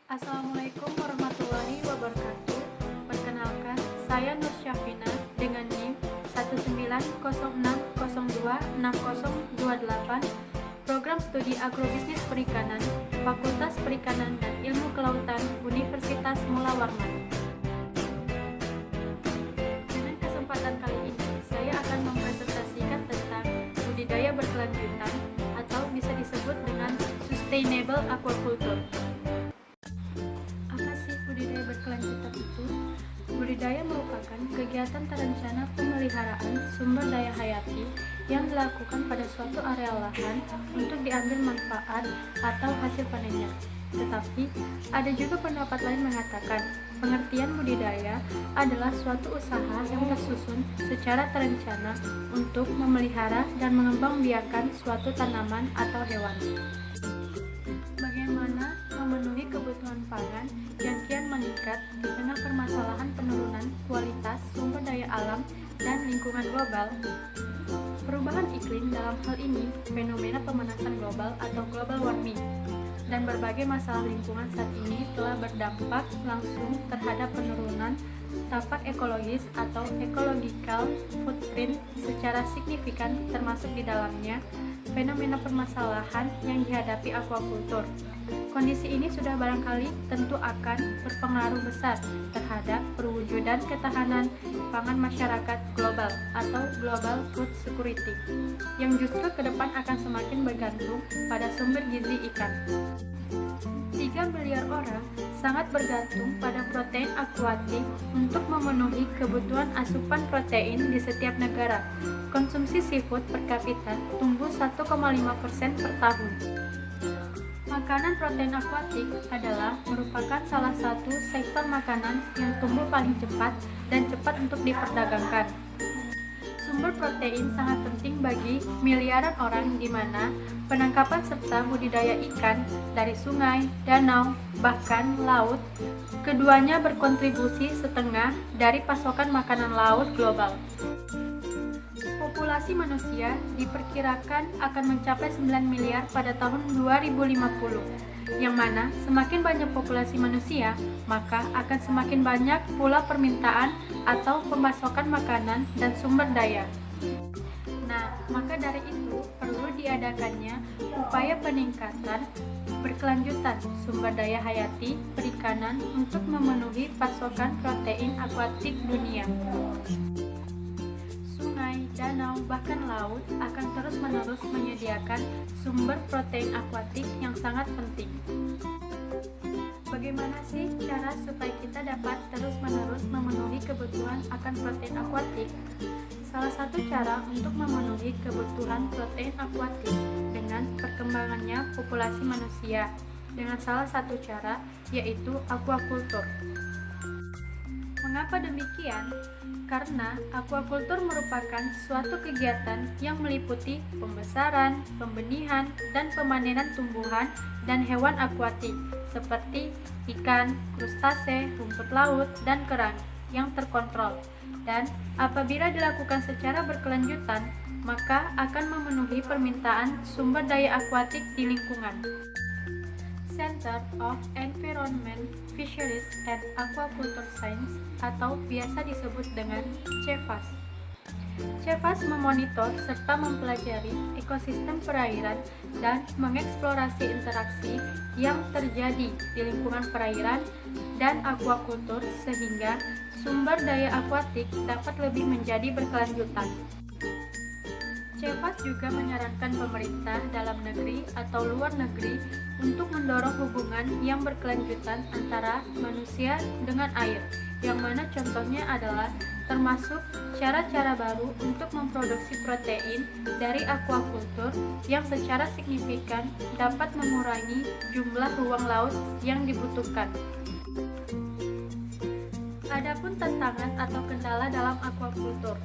Assalamualaikum warahmatullahi wabarakatuh. Perkenalkan, saya Nur Syafina dengan NIM 19060260028, Program Studi Agrobisnis Perikanan, Fakultas Perikanan dan Ilmu Kelautan, Universitas Mula Warman. Dengan kesempatan kali ini, saya akan mempresentasikan tentang budidaya berkelanjutan atau bisa disebut dengan Sustainable Aquaculture. Apa sih budidaya berkelanjutan itu? Budidaya merupakan kegiatan terencana pemeliharaan sumber daya hayati yang dilakukan pada suatu area lahan untuk diambil manfaat atau hasil panennya. Tetapi, ada juga pendapat lain mengatakan, pengertian budidaya adalah suatu usaha yang tersusun secara terencana untuk memelihara dan mengembangbiakan suatu tanaman atau hewan. Bagaimana memenuhi kebutuhan pangan yang kian meningkat di tengah permasalahan penurunan kualitas sumber daya alam dan lingkungan global? Perubahan iklim dalam hal ini fenomena pemanasan global atau global warming dan berbagai masalah lingkungan saat ini telah berdampak langsung terhadap penurunan dampak ekologis atau ecological footprint secara signifikan, termasuk di dalamnya fenomena permasalahan yang dihadapi aquaculture. Kondisi ini sudah barangkali tentu akan berpengaruh besar terhadap perwujudan ketahanan pangan masyarakat global atau global food security, yang justru ke depan akan semakin bergantung pada sumber gizi ikan. 3 miliar orang sangat bergantung pada protein akuatik untuk memenuhi kebutuhan asupan protein di setiap negara. Konsumsi seafood per kapita tumbuh 1,5% per tahun. Makanan protein akuatik adalah merupakan salah satu sektor makanan yang tumbuh paling cepat dan cepat untuk diperdagangkan. Sumber protein sangat penting bagi miliaran orang, di mana penangkapan serta budidaya ikan dari sungai, danau, bahkan laut, keduanya berkontribusi setengah dari pasokan makanan laut global. Populasi manusia diperkirakan akan mencapai 9 miliar pada tahun 2050, yang mana semakin banyak populasi manusia, maka akan semakin banyak pula permintaan atau pemasokan makanan dan sumber daya. Nah, maka dari itu perlu diadakannya upaya peningkatan berkelanjutan sumber daya hayati perikanan untuk memenuhi pasokan protein akuatik dunia. Sungai, danau, bahkan laut akan terus-menerus menyediakan sumber protein akuatik yang sangat penting. Bagaimana sih cara supaya kita dapat terus-menerus memenuhi kebutuhan akan protein akuatik? Salah satu cara untuk memenuhi kebutuhan protein akuatik dengan perkembangannya populasi manusia dengan salah satu cara, yaitu aquaculture. Mengapa demikian? Karena aquaculture merupakan suatu kegiatan yang meliputi pembesaran, pembenihan, dan pemanenan tumbuhan dan hewan akuatik seperti ikan, krustase, rumput laut, dan kerang yang terkontrol. Dan apabila dilakukan secara berkelanjutan, maka akan memenuhi permintaan sumber daya akuatik di lingkungan. Center of Environment, Fisheries and Aquaculture Science atau biasa disebut dengan CEFAS. CEFAS memonitor serta mempelajari ekosistem perairan dan mengeksplorasi interaksi yang terjadi di lingkungan perairan dan aquaculture sehingga sumber daya akuatik dapat lebih menjadi berkelanjutan. CEFAS juga menyarankan pemerintah dalam negeri atau luar negeri untuk mendorong hubungan yang berkelanjutan antara manusia dengan air, yang mana contohnya adalah termasuk cara-cara baru untuk memproduksi protein dari aquaculture yang secara signifikan dapat mengurangi jumlah ruang laut yang dibutuhkan. Adapun tantangan atau kendala dalam aquaculture,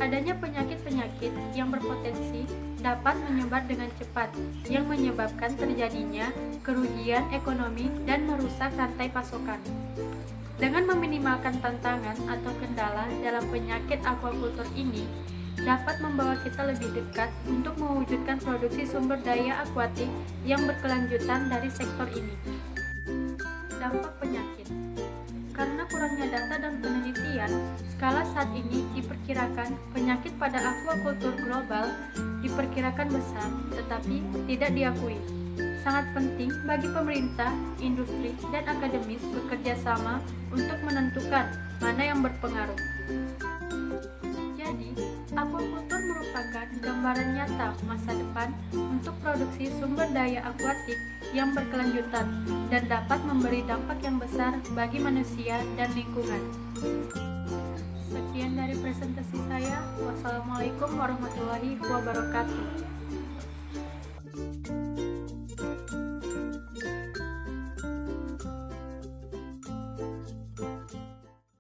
adanya penyakit-penyakit yang berpotensi dapat menyebar dengan cepat, yang menyebabkan terjadinya kerugian ekonomi dan merusak rantai pasokan. Dengan meminimalkan tantangan atau kendala dalam penyakit aquaculture ini, dapat membawa kita lebih dekat untuk mewujudkan produksi sumber daya akuatik yang berkelanjutan dari sektor ini. dampak penyakit. Karena kurangnya data dan penelitian, skala saat ini diperkirakan penyakit pada aquaculture global diperkirakan besar, tetapi tidak diakui. Sangat penting bagi pemerintah, industri, dan akademis bekerja sama untuk menentukan mana yang berpengaruh. Jadi, aquaculture merupakan gambaran nyata masa depan untuk produksi sumber daya akuatik yang berkelanjutan dan dapat memberi dampak yang besar bagi manusia dan lingkungan. Sekian dari presentasi saya. Wassalamualaikum warahmatullahi wabarakatuh.